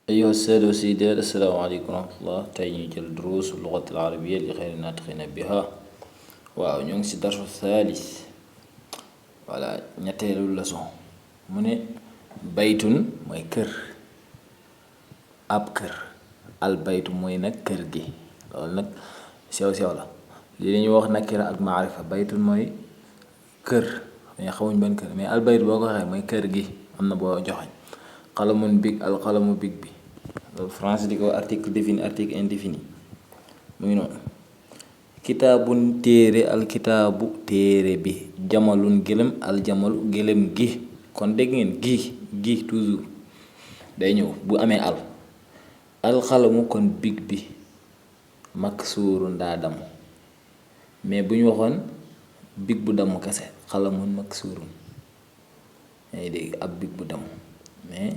أيها السادة والسيدات، السلام عليكم ورحمة الله. tey ñu jël دروس اللغة العربية لغير الناطقين بها. waaw ñoo ngi ci darsu thalith, voilà ñetteelu leçon. mu ne baytun mooy kër, ab kër. al baytu mooy nag kër gi. loolu nag sew sew la. lii la ñuy wax nakira ak maarifa. baytun mooy kër mais xamuñ ban kër, mais al baytu boo ko waxee mooy kër gi. am na boo joxañ. qalamun big, al qalamu big bi. loolu français di ko article défini, article indéfini. mu ngi noonu. kitaabun téere, al kitaabu téere bi. jamalun gëlëm, al jamalu gëlëm gi. kon dégg ngeen gi toujours day ñëw bu amee al. al xalamu kon big bi maksuurun daa damm, mais bu ñu waxoon big bu damm kese xalamun maksuurun, yaa dégg ab big bu damm, mais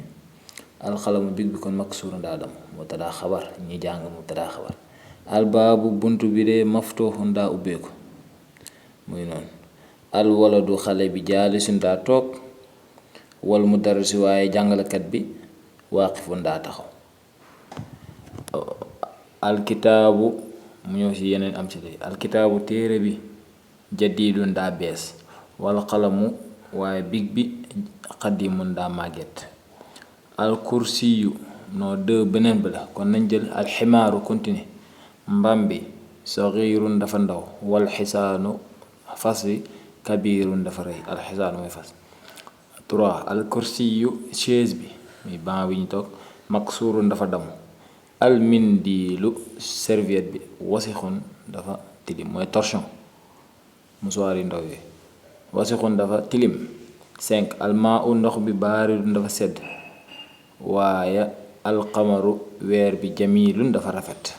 alxalamu big bi kon maksuurun daa damm. mubtadaa xabar, ñi jàng mubtadaa xabar. albaabu bunt bi de maftuuxun daa ubbeeku. muy noonu. al waladu xale bi jaalisun daa toog. wal mudarrisu waaye jàngalekat bi waaqifun daa taxaw. alkitaabu mu ñëw ci yeneen am ci lay. alkitaabu téere bi jadiidun daa bees. wal xalamu waaye big bi xadimun daa màgget. al kursiyu noo deux beneen bi la, kon nañ jël alximaaru continue. mbaam bi saxiirun dafa ndaw. wal xisaanu fas wi kabiirun dafa rëy. alxisaanu mooy fas. 3 al kursiyu chaise bi muy banc bi ñu toog maksuurun dafa damm. al mindiilu serviette bi wasixun dafa tilim, mooy torchon musuwaar yu ndaw yooyu. wasixun dafa tilim. 5 al maa u ndox bi baaridun dafa sedd. waaye alqamaru weer bi jamilun dafa rafet.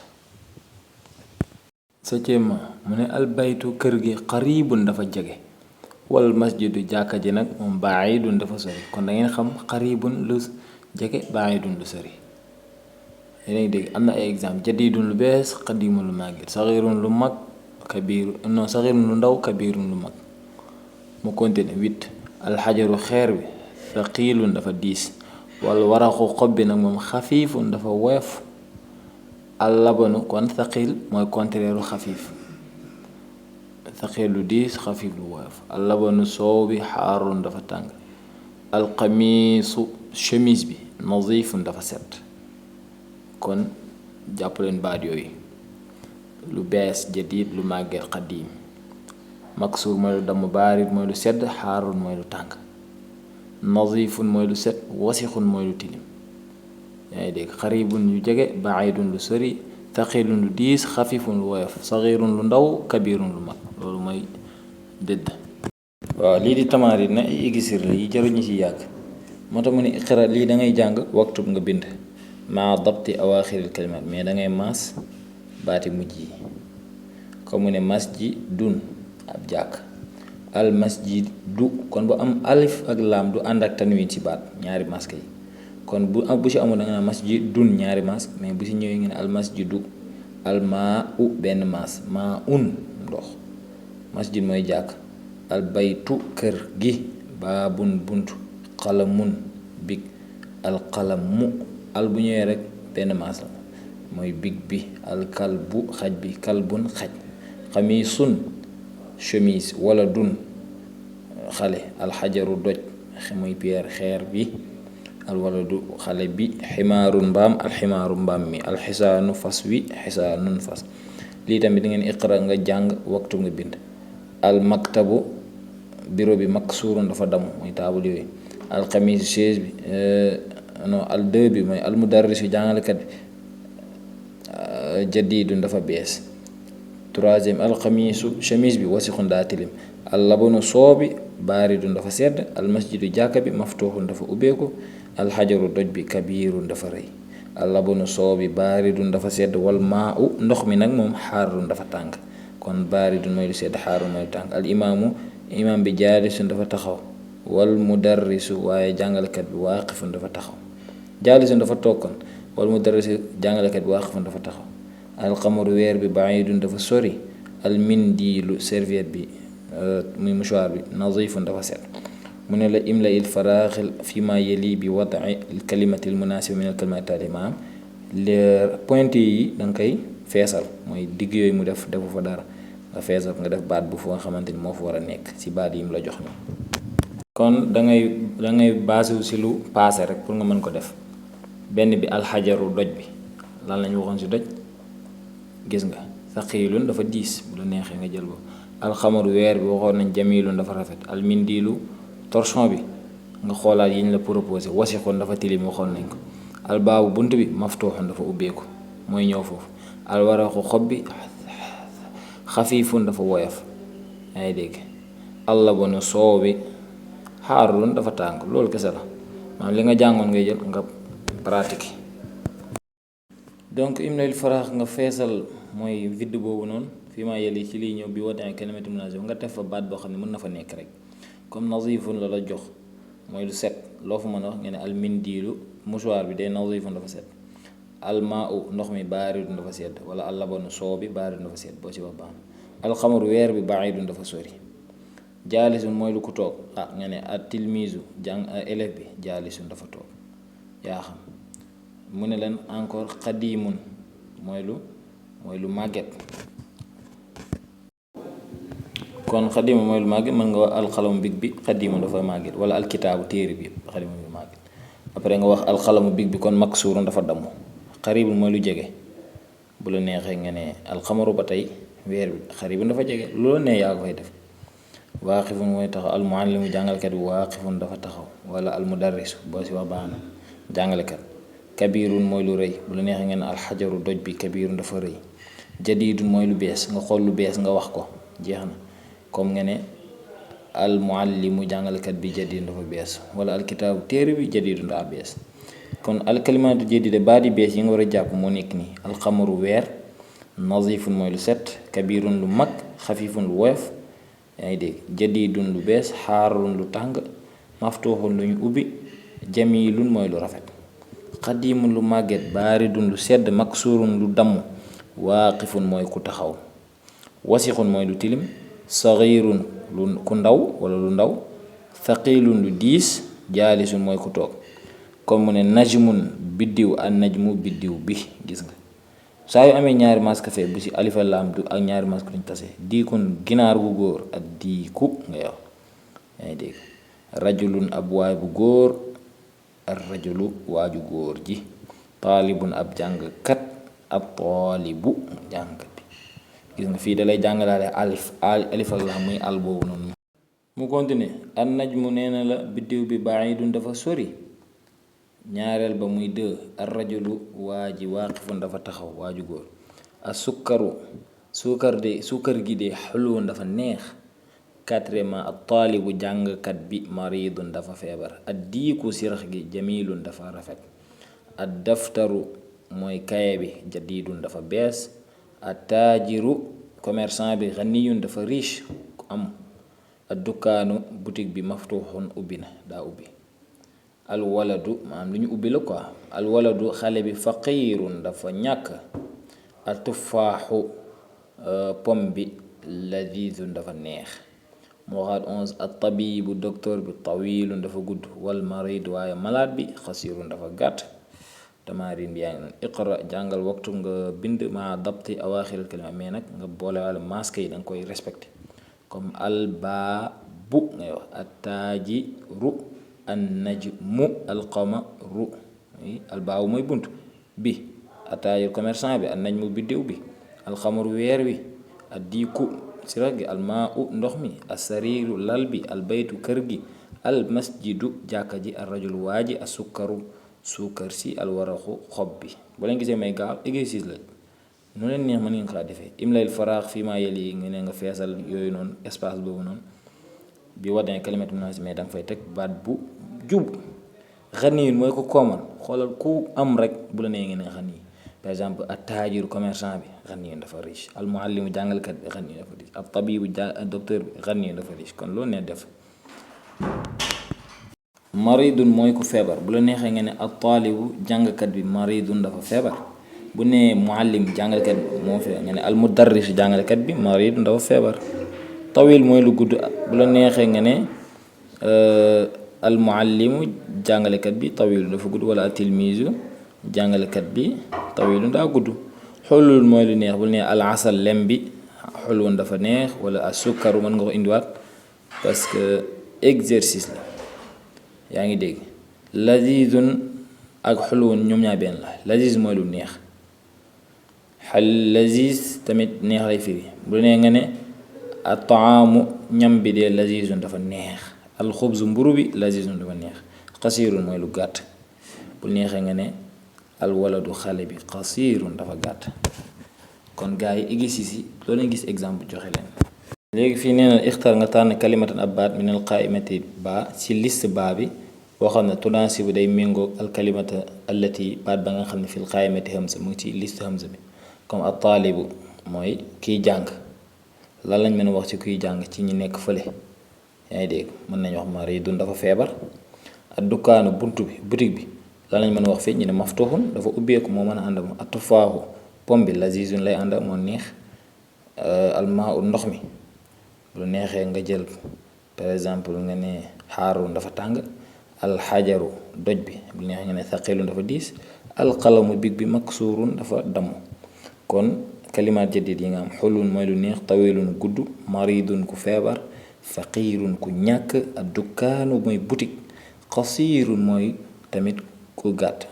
septièmement mu ne albaytu kër gi xaribun dafa jege. wal masjidu jàkka ji nag moom baidun dafa sori. kon da ngeen xam xaribun lu jege, baidun lu sori. yéen dégg am na ay exemple. jadidun lu bees, xadimun lu màgget, saxirun lu mag, kabiru non saxirun lu ndaw, kabirun lu mag. mu continue 8 alxajaru xeer bi thaqilun dafa diis. wal waraxu xob bi nag moom xafiifun dafa woyof. al labanu kon thaqil mooy contraire u xafiif. thaqil lu diis, xafiif lu woyof. al labanu soow bi xaarun dafa tàng. al qamiisu chemise bi nazifun dafa set. kon jàpp leen baat yooyu. lu bees jadid, lu màgget xadiim. maksuur mooy lu damm, baarid mooy lu sedd, xaarun mooy lu tàng. nazifun mooy lu set, wasixun mooy lu tilim. yaa ngi dégg. xaribun lu jege, baidun lu sori, thaqilun lu diis, xafifun lu woyof, saxirun lu ndaw, kabirun lu mag. loolu mooy dëdd. waaw lii di tamarin na igisir la yi jaruñu ci yàgg. moo tax mu ne iqra lii da ngay jàng waktub nga bind maa dabti awaaxiril kalimaat, mais da ngay maas baati mujj yi. comme mu ne masjidun ab jàkk. al masjid du, kon bu am alif ak laam du ànd ak tanwin ci baat, ñaari masque yi. kon bu ci amul da nga naan masjid dun ñaari masque, mais bu ci ñëwee nga ne al masjidu. al maa u benn mas, maa un ndox. masjid mooy jàkk. al baytu kër gi. baabun bunt. qalamun big. al qalamu al bu ñëwee rek benn mas la, mooy big bi. al kalbu xaj bi. kalbun xaj. xamiisun chemise. wala dun xale. alxajaru doj muy pierre xeer bi. alwaladu xale bi. ximaarun mbaam. alximaaru mbaam mi. alxisaanu fas wi. xisaanun fas. lii tamit da ngeen iqra nga jàng waktu nga bind. almaktabu bureau bi maksuurun dafa damm, mooy taabul yooyu. alxamiis chaise bi non al deux bi mooy almudarrisu jàngalekat bi jadidun dafa bees. troisième alxamiisu chemise bi wasixun daa tilim. al labanu soo bi baaridun dafa sedd. al masjidu jàkka bi maftuuxun dafa ubbeeku. alxajaru doj bi kabirun dafa rëy. al labanu soo bi baaridun dafa sedd. wal maa u ndox mi nag moom xaarun dafa tàng. kon baaridun mooy lu sedd, xaarun mooy lu tàng. al imaamu imaam bi jaalisun dafa taxaw. wal mudarrisu waaye jàngalekat bi waaqifun dafa taxaw. jaalisun dafa toog kon. wal mudarrisu jàngalekat bi waaqifun dafa taxaw. alqamaru weer bi baidun dafa sori. al mindiilu serviette bi muy mouchoir bi nazifun dafa set. mu ne la imla il faraaxil fi ma yeli bi wadai kalimati al munasiba min al kalimat taali maanaam le point yi da nga koy feesal mooy digg yooyu mu defu fa dara nga feesal nga def baat bu fu nga xamante ni moo fa war a nekk si baat yi mu la jox ni kon da ngay basé wu si lu passé rek pour nga mën ko def benn bi alxajaru doj bi lan lañu waxoon si doj gis nga saqiilun dafa diis bu la neexee nga jël ko alxamaru weer bi waxoon nañ jamilun dafa rafet almindilu torchon bi nga xoolaat yi ñu la proposé wasixoon dafa tilim waxoon nañ ko albaabu bunt bi maftuuxoon dafa ubbeeku mooy ñëw foofu alwaraxu xob bi xafiifun dafa woyof yaa ngi dégg allabanu soow bi xaarun dafa tàng loolu kese la maanaam li nga jàngoon ngay jël nga pratique donc imlal faraax nga feesal mooy vide boobu noonu fii maa yëli ci liy ñëw bi wadin kalimati munasiba nga def fa baat boo xam ne mën na fa nekk rek comme nazifun la la jox mooy lu set loo fa mën a wax nga ne almindiilu mouchoir bi day nazifun dafa set almaau ndox mi baaridun dafa sedd wala allabanu soow bi baaridun dafa sedd boo ci wax baax na alxamaru weer bi baidun dafa sori jaalisun mooy lu ko toog nga ne at tilmisu jàng élève bi jaalisun dafa toog yaa xam mu ne leen encore xadimun mooy lu màgget kon xadimun mooy lu màgget mën nga wax alxalamu big bi xadimun dafa màgget wala alkitaabu téere bi yëpp xadimun lu màgget après nga wax alxalamu big bi kon maksuurun dafa damm xaribun mooy lu jege bu la neexee nga ne alxamaru ba tey weer bi xaribun dafa jege loolu ne yaa ko fay def waaqifun mooy taxaw almuallimu jàngalekat bi waaqifun dafa taxaw wala almudarrisu boo si wax baax na jàngalekat kabirun mooy lu rëy bu la neexee ngeen alxajaru doj bi kabirun dafa rëy jadidun mooy lu bees nga xool lu bees nga wax ko jeex na comme nga ne almuallimu jàngalekat bi jadidun dafa bees wala alkitaabu téere bi jadidun daa bees kon alkalimaatu jadida baat yi bees yi nga war a jàpp moo nekk nii alxamaru weer nazifun mooy lu set kabirun lu mag xafifun lu woyof yaa ngi dégg jadidun lu bees xaarun lu tàng maftuuxun lu ñu ubbi jamilun mooy lu rafet xadimun lu màgget baaridun lu sedd maksurun lu damm waaqifun mooy ku taxaw wasixun mooy lu tilim saxirun lu ku ndaw wala lu ndaw thaqilun lu diis jaalisun mooy ku toog comme mu ne najmun biddiw an najmu biddiw bi gis nga saa yu amee ñaari maskafe bu si alifa laam du ak ñaari mask duñ tase diikun ginaar gu góor ak diiku nga yow yaa ngi dégg rajulun ab waay bu góor ar rajulu waaju góor ji taalibun ab jàngkat ab taalibu jàngkat bi gis nga fii dalay jàngalaale alif ak laam muy al boobu noonu mu continue an najmu nee na la biddiw bi baidun dafa sori ñaareel ba muy dë ar rajulu waa ji waaqifun dafa taxaw waaju góor a suukar gi de xulwoon dafa neex quatrièmement at taalibu jàngkat bi maridun dafa feebar ad diiku sirax gi jamilun dafa rafet ad daftaru mooy kaye bi jadidun dafa bees ad taajiru commerçant bi xaniyun dafa riche ku am ad dukkaanu boutique bi maftuuxun ubbi na daa ubbi alwaladu maanaam lu ñu ubbi la quoi alwaladu xale bi faqirun dafa ñàkk al tufaaxu pom bi ladidun dafa neex moo waxaat 11 at tabibu docteur bi tawilun dafa gudd wal marid waaye malade bi xasirun dafa gàtt tamarin bi yaa ngi noonu iqra jàngal waxtu nga bind ma dabti awaaxiril kalima mais nag nga boole wàlla masque yi da nga koy respecté comme albaabu ngay wax attaajiru annajmu alqamaru albaabu mooy bunt bi attaajiru commerçant bi annajmu biddiw bi alxamaru weer wi addiiku sirax gi almaau ndox mi assariiru lal bi albaytu kër gi almasjidu jàkka ji arrajulu waa ji asukkaru suukar si alwaraxu xob bi bu leen gisee may gaaw exercice la nu leen neex mën ngeen kaa defee imlal faraax fii maa yel yi nga ne nga feesal yooyu noonu espace boobu noonu bi wadee kalimat munasib mais da nga fay teg baat bu jub xaniyin mooy ko koomal xoolal ku am rek bu la nee ngeen nga xaniyi par exemple at taajiru commerçant bi xaniyin dafa riche al muallimu jàngalkat bi xaniyin dafa riche ab tabibu docteur bi xaniyin dafa riche kon loolu nee def maridun mooy ku feebar bu la neexee nga ne at taalibu jàngkat bi maridun dafa feebar bu nee muallim jàngalekat bi moo feebar nga ne al mudarris jàngalekat bi maridun dafa feebar tawil mooy lu gudd bu la neexee nga ne al muallimu jàngalekat bi tawilun dafa gudd wala atilmisu jàngalekat bi tawilun daa gudd. xulul mooy lu neex bul ne al asal lem bi xulun dafa neex wala as sukkaru mën nga ko indiwaat parce que exercice la yaa ngi dégg. lazizun ak xulun ñoom ñaa benn la. laziz mooy lu neex xal laziz tamit neex lay firi bu ne nga ne at taamu ñam bi dee lazizun dafa neex. alxubzu mburu bi lazizun dafa neex. xasiirun mooy lu gàtt bu neexee nga ne alwaladu xale bi xasiirun dafa gàtt. kon gars yi exercice yi loo leen gis exemple joxe leen. léegi fii nee na ixtar nga tànn kalimatan ab baat min al qaimati baa ci liste baa bi boo xam ne tunaasibu day méngoog al kalimata allati baat ba nga xam ne fil qaimati hamza mu ngi ci liste hamza bi. comme at taalibu mooy kiy jàng lan lañ mën a wax ci kuy jàng ci ñi nekk fële. yaa ngi dégg mën nañu wax maridun dafa feebar. ak dukkaanu buntu bi boutique bi lan lañ mën a wax fii ñu ne maftuhun dafa ubbeeku moo mën a ànd ak moom. at tufaahu pom bi lazizun lay ànd ak moo neex. almaa u ndox mi bu neexee nga jël par exemple nga ne xaarun dafa tàng. alxajaru doj bi bu neexee nga ne thaqilun dafa diis. alqalamu big bi maksuurun dafa damm. kon kalimaat jadid yi nga am xulun mooy lu neex tawilun gudd maridun ku feebar faqiirun ku ñàkk ak dukkaanu mooy boutique xasiirun mooy tamit ku gàtt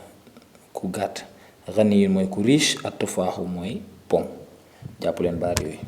xaniyun mooy ku riche ak tufaaxu mooy pom jàpp leen baat yooyu.